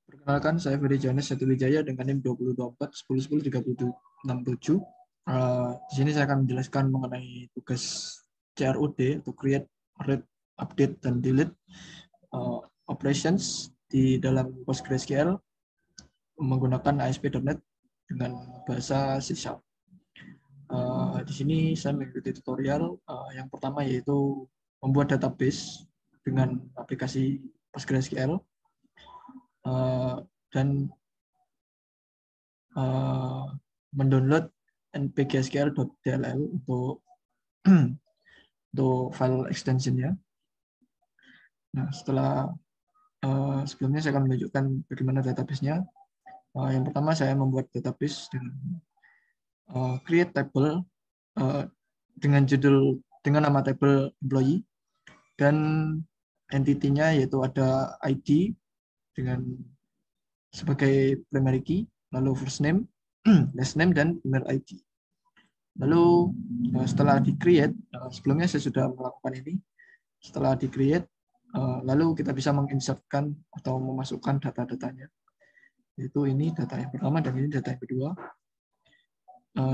Perkenalkan, saya Ferry Johannes Setiwijaya dengan NIM 2024 10 10 3767. Di sini saya akan menjelaskan mengenai tugas CRUD atau Create, Read, Update, dan Delete Operations di dalam PostgreSQL menggunakan ASP.NET dengan bahasa C#. Di sini saya mengikuti tutorial yang pertama, yaitu membuat database dengan aplikasi PostgreSQL dan mendownload npgsql.dll untuk file extensionnya. Nah, sebelumnya saya akan menunjukkan bagaimana database-nya. Yang pertama, saya membuat database dengan create table dengan nama table employee, dan entity-nya yaitu ada ID dengan sebagai primary key, lalu first name, last name, dan email ID. Lalu setelah di-create, sebelumnya saya sudah melakukan ini. Setelah di-create, lalu kita bisa menginsertkan atau memasukkan data-datanya. Yaitu ini data yang pertama dan ini data yang kedua.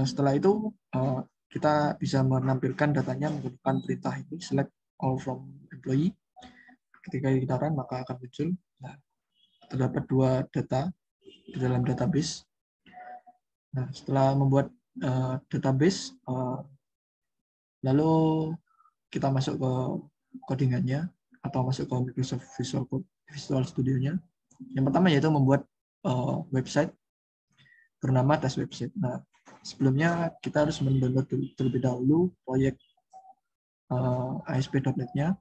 Setelah itu, kita bisa menampilkan datanya menggunakan perintah ini, select all from employee. Ketika kita run, maka akan muncul. Nah, terdapat dua data di dalam database. Nah, setelah membuat database, lalu kita masuk ke codingannya atau masuk ke Microsoft Visual Studio-nya. Yang pertama yaitu membuat website bernama test website. Nah, sebelumnya kita harus mendownload terlebih dahulu proyek ASP.NET-nya.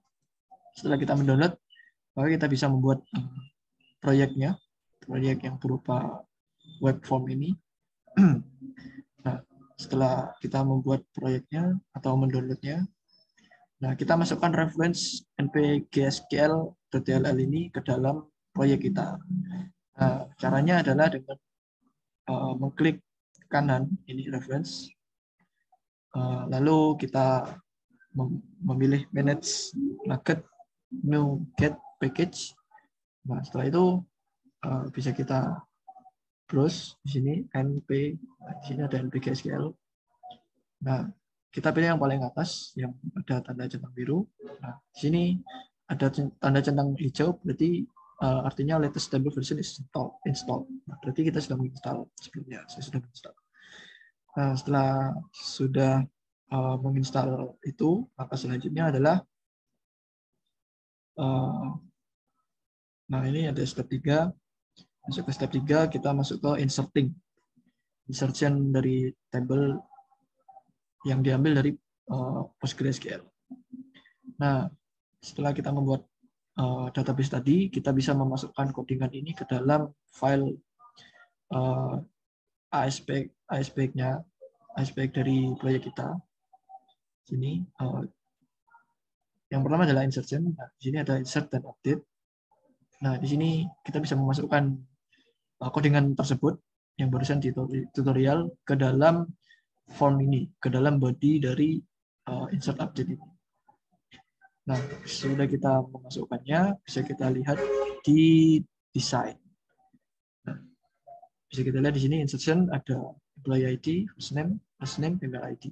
Setelah kita mendownload, maka kita bisa membuat proyek yang berupa web form ini. Nah, setelah kita membuat proyeknya atau mendownloadnya, nah kita masukkan reference npgsql.dll ini ke dalam proyek kita. Nah, caranya adalah dengan mengklik kanan ini reference, lalu kita memilih manage nugget new get package. Nah, setelah itu bisa kita browse di sini di sini ada npgsql. Nah, kita pilih yang paling atas yang ada tanda centang biru. Nah, di sini ada tanda centang hijau, berarti artinya latest stable version is installed. Nah, berarti kita sudah menginstal sebelumnya. Saya sudah menginstal. Nah, setelah sudah menginstal itu, maka selanjutnya adalah nah ini ada step 3. Masuk ke step 3, kita masuk ke insertion dari table yang diambil dari PostgreSQL. Nah, setelah kita membuat database tadi, kita bisa memasukkan codingan ini ke dalam file ASP-nya dari proyek kita. Sini yang pertama adalah insertion. Nah, di sini ada insert dan update. Nah, di sini kita bisa memasukkan codingan tersebut yang barusan di tutorial ke dalam form ini, ke dalam body dari insert update ini. Nah, sudah kita memasukkannya, bisa kita lihat di design. Nah, bisa kita lihat di sini insertion ada employee ID, first name, email ID.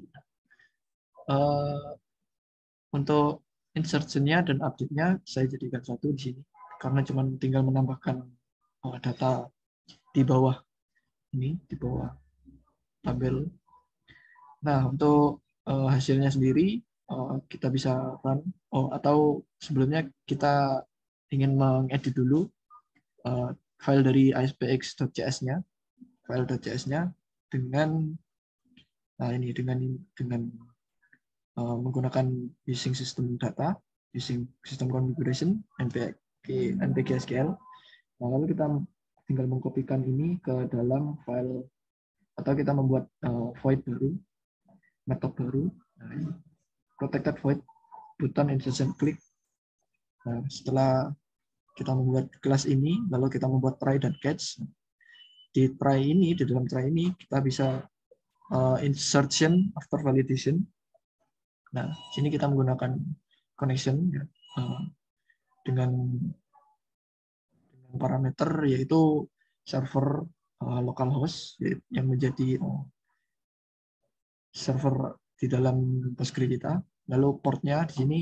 Untuk insertion-nya dan update-nya saya jadikan satu di sini karena cuma tinggal menambahkan data di bawah ini, di bawah tabel. Nah, untuk hasilnya sendiri kita bisa run atau sebelumnya kita ingin mengedit dulu file dari aspx.cs-nya, file.cs-nya dengan ini dengan menggunakan using system data, using system configuration npgsql. Nah, lalu kita tinggal mengkopikan ini ke dalam file atau kita membuat void baru, method baru. Nah, ini protected void button insertion click. Nah, setelah kita membuat kelas ini, lalu kita membuat try dan catch. Di dalam try ini kita bisa insertion after validation. Nah, sini kita menggunakan connection ya, dengan parameter yaitu server localhost yang menjadi server di dalam Postgre kita. Lalu portnya di sini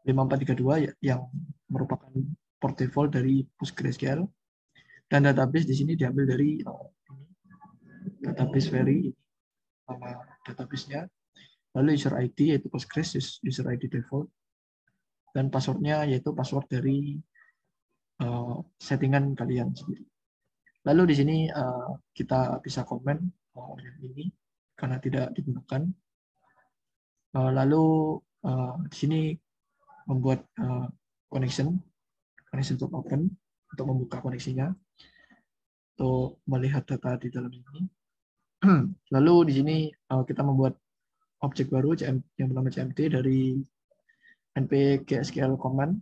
5432 yang merupakan port default dari PostgreSQL, dan database di sini diambil dari database very nama database-nya. Lalu user ID yaitu Postgres user ID default, dan passwordnya yaitu password dari settingan kalian sendiri. Lalu di sini kita bisa komen yang ini karena tidak digunakan. Lalu di sini membuat connection to open untuk membuka koneksinya untuk melihat data di dalam ini. Lalu di sini kita membuat objek baru yang bernama CMD dari npgsql command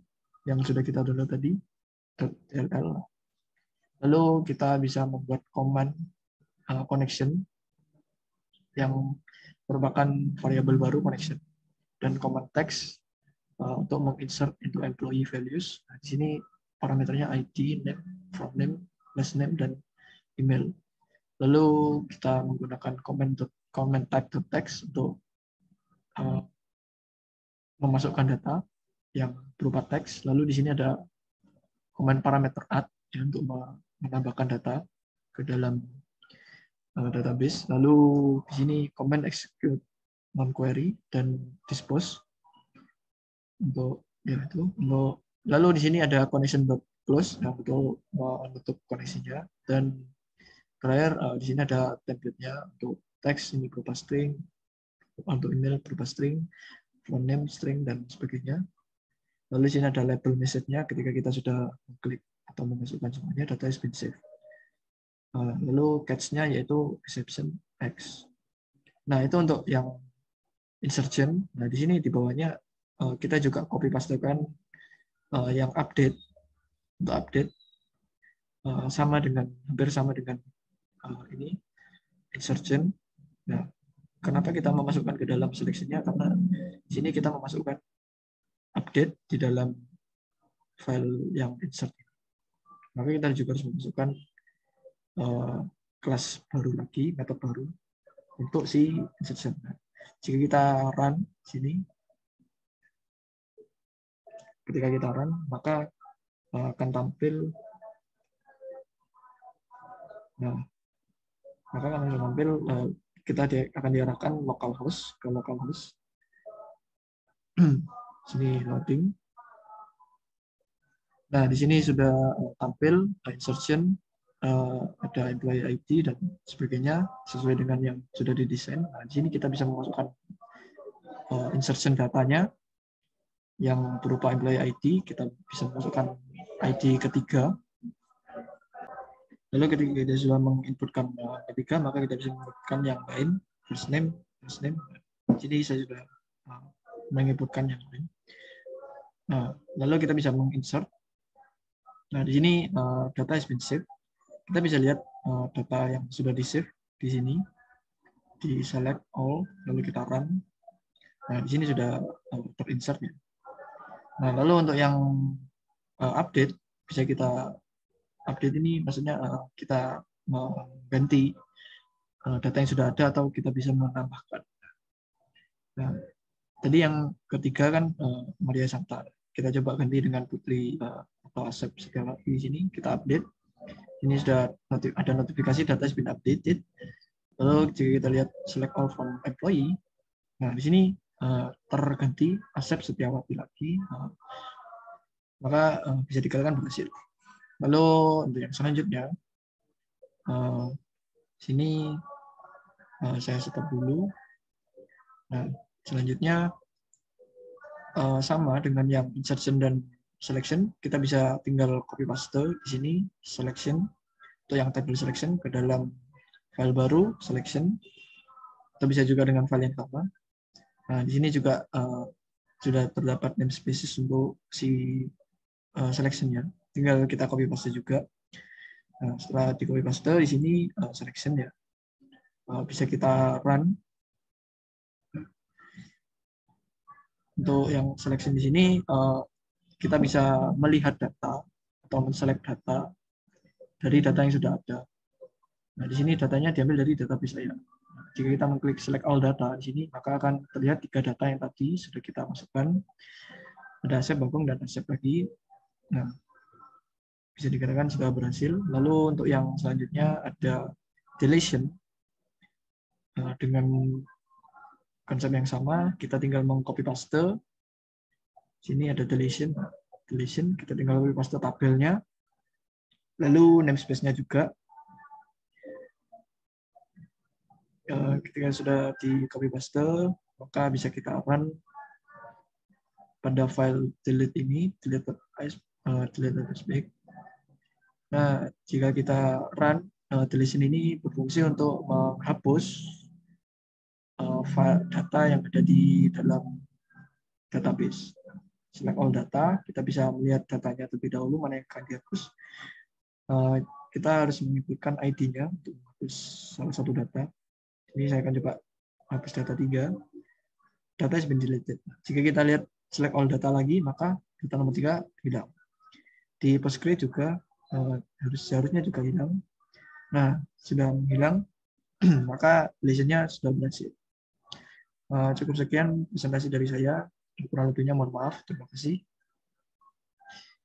yang sudah kita download tadi .dll. Lalu kita bisa membuat command connection yang merupakan variabel baru connection, dan command text untuk menginsert into employee values. Nah, di sini parameternya ID, name, from name, last name, dan email. Lalu kita menggunakan comment type.text untuk memasukkan data yang berupa teks. Lalu di sini ada comment parameter add ya, untuk menambahkan data ke dalam database. Lalu di sini comment execute non-query dan dispose untuk ya itu. Lalu di sini ada connection.close yang untuk menutup koneksinya, dan terakhir di sini ada template-nya untuk teks ini berupa string, untuk email berupa string, phone name string, dan sebagainya. Lalu di sini ada label message-nya ketika kita sudah mengklik atau memasukkan semuanya, data has been saved. Lalu catch-nya yaitu exception X. Nah, itu untuk yang insertion. Nah, di sini di bawahnya kita juga copy pastekan yang update. Untuk update hampir sama dengan ini insertion. Nah, kenapa kita memasukkan ke dalam seleksinya? Karena di sini kita memasukkan update di dalam file yang insert. Maka kita juga harus memasukkan kelas baru lagi, metode baru untuk si insertion. Nah, jika kita run sini, ketika kita run, maka akan tampil, kita akan diarahkan localhost ke localhost. Sini loading. Nah, di sini sudah tampil insertion, ada employee ID dan sebagainya sesuai dengan yang sudah didesain. Nah, di sini kita bisa memasukkan insertion datanya yang berupa employee ID. Kita bisa memasukkan ID ketiga. Lalu ketika kita sudah menginputkan ketiga, maka kita bisa menginputkan yang lain, first name. Jadi saya sudah menginputkan yang lain. Nah, lalu kita bisa menginsert. Nah, di sini data has been saved. Kita bisa lihat data yang sudah di-save di sini. Di select all, lalu kita run. Nah, di sini sudah terinsert ya. Nah, lalu untuk yang update, bisa kita update ini maksudnya kita mengganti data yang sudah ada atau kita bisa menambahkan. Nah, tadi yang ketiga kan Maria Santa. Kita coba ganti dengan Putri atau Asep segala di sini. Kita update. Ini sudah ada notifikasi data has been updated. Lalu jika kita lihat select all from employee, nah di sini terganti Asep Setiawati lagi, maka bisa dikatakan berhasil. Lalu untuk yang selanjutnya, sini saya stop dulu. Nah, selanjutnya sama dengan yang insertion dan selection, kita bisa tinggal copy paste di sini selection atau yang table selection ke dalam file baru selection, atau bisa juga dengan file yang sama. Nah, di sini juga sudah terdapat namespaces untuk si selection-nya. Tinggal kita copy paste juga. Nah, setelah di copy paste di sini selection ya, bisa kita run. Untuk yang selection di sini kita bisa melihat data atau men-select data dari data yang sudah ada. Nah, di sini datanya diambil dari database saya. Nah, jika kita mengklik select all data di sini, maka akan terlihat 3 data yang tadi sudah kita masukkan. Ada Asep, Bagong, dan Asep lagi. Nah, bisa dikatakan sudah berhasil. Lalu untuk yang selanjutnya ada deletion. Dengan konsep yang sama, kita tinggal meng-copy paste. Sini ada deletion. Deletion, kita tinggal copy paste tabelnya. Lalu namespace-nya juga. Ketika sudah di copy paste, maka bisa kita run pada file delete ini, delete back. Nah, jika kita run, deletion ini berfungsi untuk menghapus file data yang ada di dalam database. Select all data, kita bisa melihat datanya terlebih dahulu, mana yang akan dihapus. Kita harus menyebutkan ID-nya untuk menghapus salah satu data. Ini saya akan coba hapus data 3. Data has been deleted. Jika kita lihat select all data lagi, maka data nomor 3 hilang. Di Postgre juga seharusnya juga hilang. Nah, sudah menghilang, maka deletion-nya sudah berhasil. Cukup sekian presentasi dari saya. Kurang lebihnya mohon maaf. Terima kasih.